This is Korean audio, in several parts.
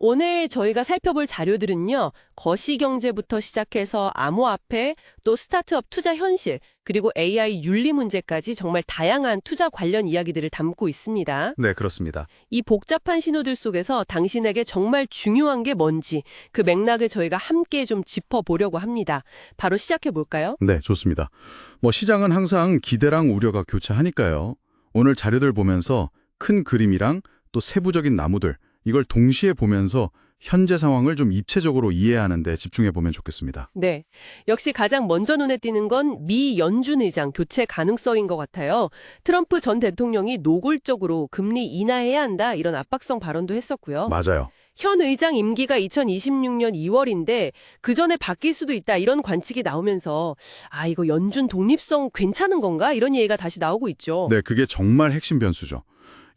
오늘 저희가 살펴볼 자료들은요, 거시경제부터 시작해서 암호화폐, 또 스타트업 투자 현실, 그리고 AI 윤리 문제까지 정말 다양한 투자 관련 이야기들을 담고 있습니다. 네, 그렇습니다. 이 복잡한 신호들 속에서 당신에게 정말 중요한 게 뭔지 그 맥락을 저희가 함께 좀 짚어보려고 합니다. 바로 시작해 볼까요? 네, 좋습니다. 시장은 항상 기대랑 우려가 교차하니까요. 오늘 자료들 보면서 큰 그림이랑 또 세부적인 나무들, 이걸 동시에 보면서 현재 상황을 좀 입체적으로 이해하는 데 집중해 보면 좋겠습니다. 네. 역시 가장 먼저 눈에 띄는 건 미 연준 의장 교체 가능성인 것 같아요. 트럼프 전 대통령이 노골적으로 금리 인하해야 한다 이런 압박성 발언도 했었고요. 맞아요. 현 의장 임기가 2026년 2월인데 그 전에 바뀔 수도 있다 이런 관측이 나오면서 이거 연준 독립성 괜찮은 건가? 이런 얘기가 다시 나오고 있죠. 네, 그게 정말 핵심 변수죠.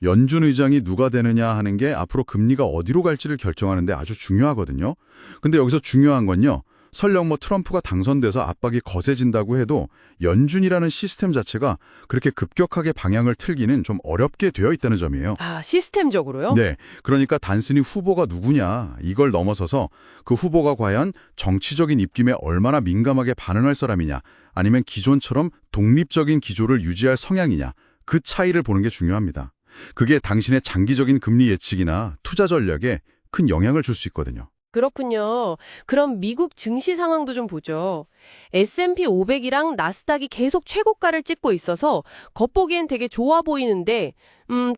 연준 의장이 누가 되느냐 하는 게 앞으로 금리가 어디로 갈지를 결정하는 데 아주 중요하거든요. 근데 여기서 중요한 건요. 설령 트럼프가 당선돼서 압박이 거세진다고 해도 연준이라는 시스템 자체가 그렇게 급격하게 방향을 틀기는 좀 어렵게 되어 있다는 점이에요. 시스템적으로요? 네, 그러니까 단순히 후보가 누구냐 이걸 넘어서서 그 후보가 과연 정치적인 입김에 얼마나 민감하게 반응할 사람이냐 아니면 기존처럼 독립적인 기조를 유지할 성향이냐 그 차이를 보는 게 중요합니다. 그게 당신의 장기적인 금리 예측이나 투자 전략에 큰 영향을 줄 수 있거든요. 그렇군요. 그럼 미국 증시 상황도 좀 보죠. S&P 500이랑 나스닥이 계속 최고가를 찍고 있어서 겉보기엔 되게 좋아 보이는데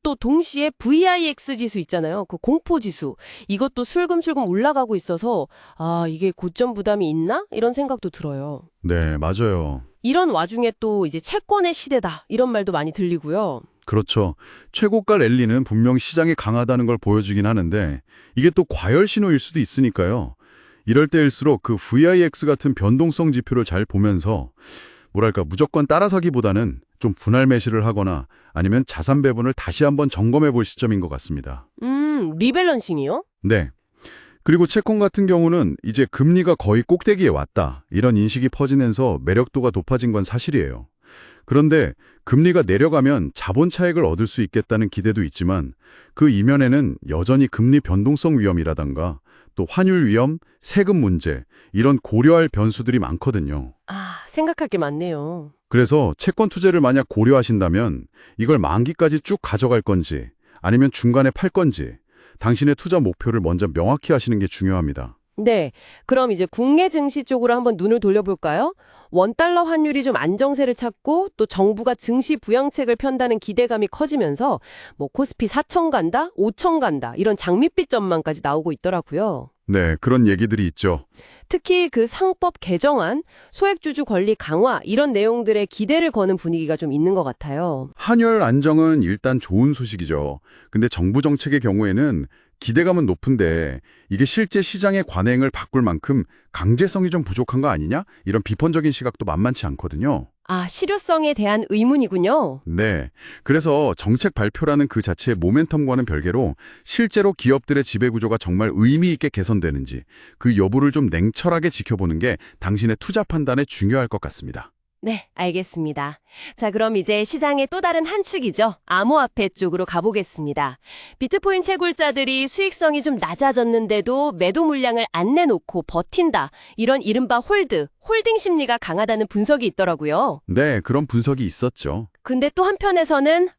또 동시에 VIX 지수 있잖아요. 그 공포지수. 이것도 슬금슬금 올라가고 있어서 이게 고점 부담이 있나? 이런 생각도 들어요. 네, 맞아요. 이런 와중에 또 이제 채권의 시대다. 이런 말도 많이 들리고요. 그렇죠. 최고가 랠리는 분명 시장이 강하다는 걸 보여주긴 하는데 이게 또 과열 신호일 수도 있으니까요. 이럴 때일수록 그 VIX 같은 변동성 지표를 잘 보면서 무조건 따라사기보다는 좀 분할 매수를 하거나 아니면 자산 배분을 다시 한번 점검해 볼 시점인 것 같습니다. 리밸런싱이요? 네. 그리고 채권 같은 경우는 이제 금리가 거의 꼭대기에 왔다. 이런 인식이 퍼지면서 매력도가 높아진 건 사실이에요. 그런데 금리가 내려가면 자본 차익을 얻을 수 있겠다는 기대도 있지만 그 이면에는 여전히 금리 변동성 위험이라던가 또 환율 위험, 세금 문제 이런 고려할 변수들이 많거든요. 생각할 게 많네요. 그래서 채권 투자를 만약 고려하신다면 이걸 만기까지 쭉 가져갈 건지 아니면 중간에 팔 건지 당신의 투자 목표를 먼저 명확히 하시는 게 중요합니다. 네, 그럼 이제 국내 증시 쪽으로 한번 눈을 돌려볼까요? 원달러 환율이 좀 안정세를 찾고 또 정부가 증시 부양책을 편다는 기대감이 커지면서 코스피 4천 간다, 5천 간다 이런 장밋빛 전망까지 나오고 있더라고요. 네, 그런 얘기들이 있죠. 특히 그 상법 개정안, 소액주주 권리 강화 이런 내용들에 기대를 거는 분위기가 좀 있는 것 같아요. 환율 안정은 일단 좋은 소식이죠. 근데 정부 정책의 경우에는 기대감은 높은데 이게 실제 시장의 관행을 바꿀 만큼 강제성이 좀 부족한 거 아니냐? 이런 비판적인 시각도 만만치 않거든요. 실효성에 대한 의문이군요. 네. 그래서 정책 발표라는 그 자체의 모멘텀과는 별개로 실제로 기업들의 지배구조가 정말 의미 있게 개선되는지 그 여부를 좀 냉철하게 지켜보는 게 당신의 투자 판단에 중요할 것 같습니다. 네, 알겠습니다. 자, 그럼 이제 시장의 또 다른 한 축이죠. 암호화폐 쪽으로 가보겠습니다. 비트코인 채굴자들이 수익성이 좀 낮아졌는데도 매도 물량을 안 내놓고 버틴다. 이런 이른바 홀딩 심리가 강하다는 분석이 있더라고요. 네, 그런 분석이 있었죠. 근데 또 한편에서는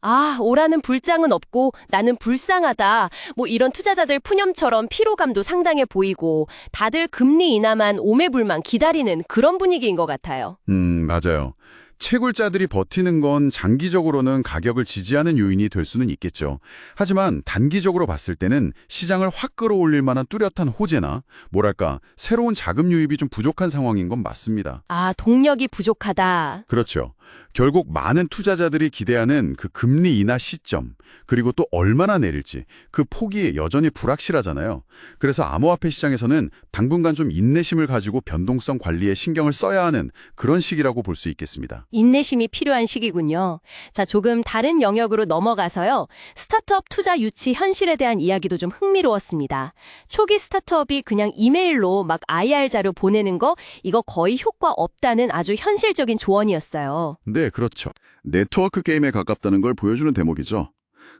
오라는 불장은 없고 나는 불쌍하다. 이런 투자자들 푸념처럼 피로감도 상당해 보이고 다들 금리 인하만 오매불만 기다리는 그런 분위기인 것 같아요. 맞아요. 채굴자들이 버티는 건 장기적으로는 가격을 지지하는 요인이 될 수는 있겠죠. 하지만 단기적으로 봤을 때는 시장을 확 끌어올릴 만한 뚜렷한 호재나 새로운 자금 유입이 좀 부족한 상황인 건 맞습니다. 동력이 부족하다. 그렇죠. 결국 많은 투자자들이 기대하는 그 금리 인하 시점, 그리고 또 얼마나 내릴지 그 폭이 여전히 불확실하잖아요. 그래서 암호화폐 시장에서는 당분간 좀 인내심을 가지고 변동성 관리에 신경을 써야 하는 그런 시기라고 볼 수 있겠습니다. 인내심이 필요한 시기군요. 자, 조금 다른 영역으로 넘어가서요. 스타트업 투자 유치 현실에 대한 이야기도 좀 흥미로웠습니다. 초기 스타트업이 그냥 이메일로 막 IR 자료 보내는 거 이거 거의 효과 없다는 아주 현실적인 조언이었어요. 네, 그렇죠. 네트워크 게임에 가깝다는 걸 보여주는 대목이죠.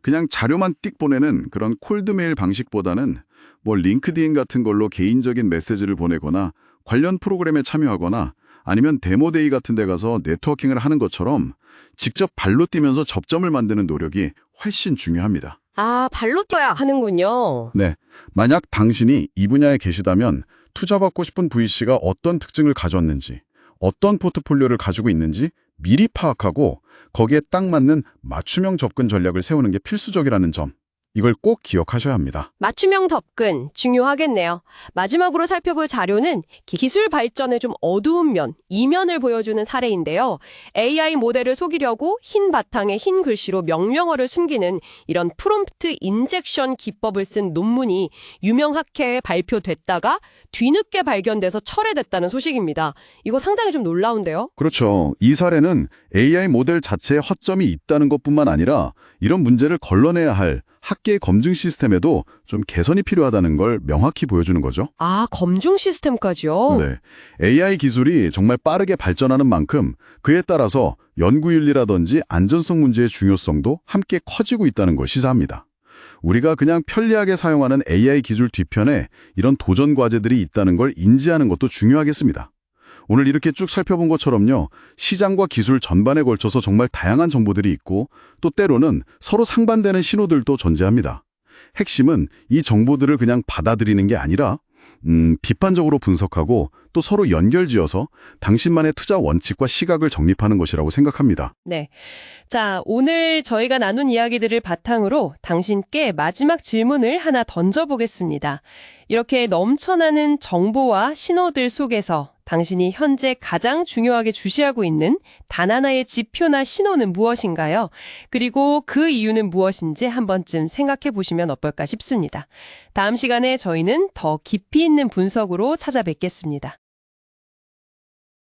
그냥 자료만 띡 보내는 그런 콜드메일 방식보다는 뭐 링크드인 같은 걸로 개인적인 메시지를 보내거나 관련 프로그램에 참여하거나 아니면 데모데이 같은 데 가서 네트워킹을 하는 것처럼 직접 발로 뛰면서 접점을 만드는 노력이 훨씬 중요합니다. 아, 발로 뛰어야 하는군요. 네, 만약 당신이 이 분야에 계시다면 투자받고 싶은 VC가 어떤 특징을 가졌는지, 어떤 포트폴리오를 가지고 있는지 미리 파악하고 거기에 딱 맞는 맞춤형 접근 전략을 세우는 게 필수적이라는 점, 이걸 꼭 기억하셔야 합니다. 맞춤형 접근 중요하겠네요. 마지막으로 살펴볼 자료는 기술 발전의 좀 어두운 면, 이면을 보여주는 사례인데요. AI 모델을 속이려고 흰 바탕에 흰 글씨로 명령어를 숨기는 이런 프롬프트 인젝션 기법을 쓴 논문이 유명 학회에 발표됐다가 뒤늦게 발견돼서 철회됐다는 소식입니다. 이거 상당히 좀 놀라운데요. 그렇죠. 이 사례는 AI 모델 자체에 허점이 있다는 것뿐만 아니라 이런 문제를 걸러내야 할 학계의 검증 시스템에도 좀 개선이 필요하다는 걸 명확히 보여주는 거죠. 아, 검증 시스템까지요? 네. AI 기술이 정말 빠르게 발전하는 만큼 그에 따라서 연구윤리라든지 안전성 문제의 중요성도 함께 커지고 있다는 걸 시사합니다. 우리가 그냥 편리하게 사용하는 AI 기술 뒤편에 이런 도전 과제들이 있다는 걸 인지하는 것도 중요하겠습니다. 오늘 이렇게 쭉 살펴본 것처럼요, 시장과 기술 전반에 걸쳐서 정말 다양한 정보들이 있고 또 때로는 서로 상반되는 신호들도 존재합니다. 핵심은 이 정보들을 그냥 받아들이는 게 아니라 비판적으로 분석하고 또 서로 연결지어서 당신만의 투자 원칙과 시각을 정립하는 것이라고 생각합니다. 네. 자, 오늘 저희가 나눈 이야기들을 바탕으로 당신께 마지막 질문을 하나 던져보겠습니다. 이렇게 넘쳐나는 정보와 신호들 속에서 당신이 현재 가장 중요하게 주시하고 있는 단 하나의 지표나 신호는 무엇인가요? 그리고 그 이유는 무엇인지 한 번쯤 생각해 보시면 어떨까 싶습니다. 다음 시간에 저희는 더 깊이 있는 분석으로 찾아뵙겠습니다.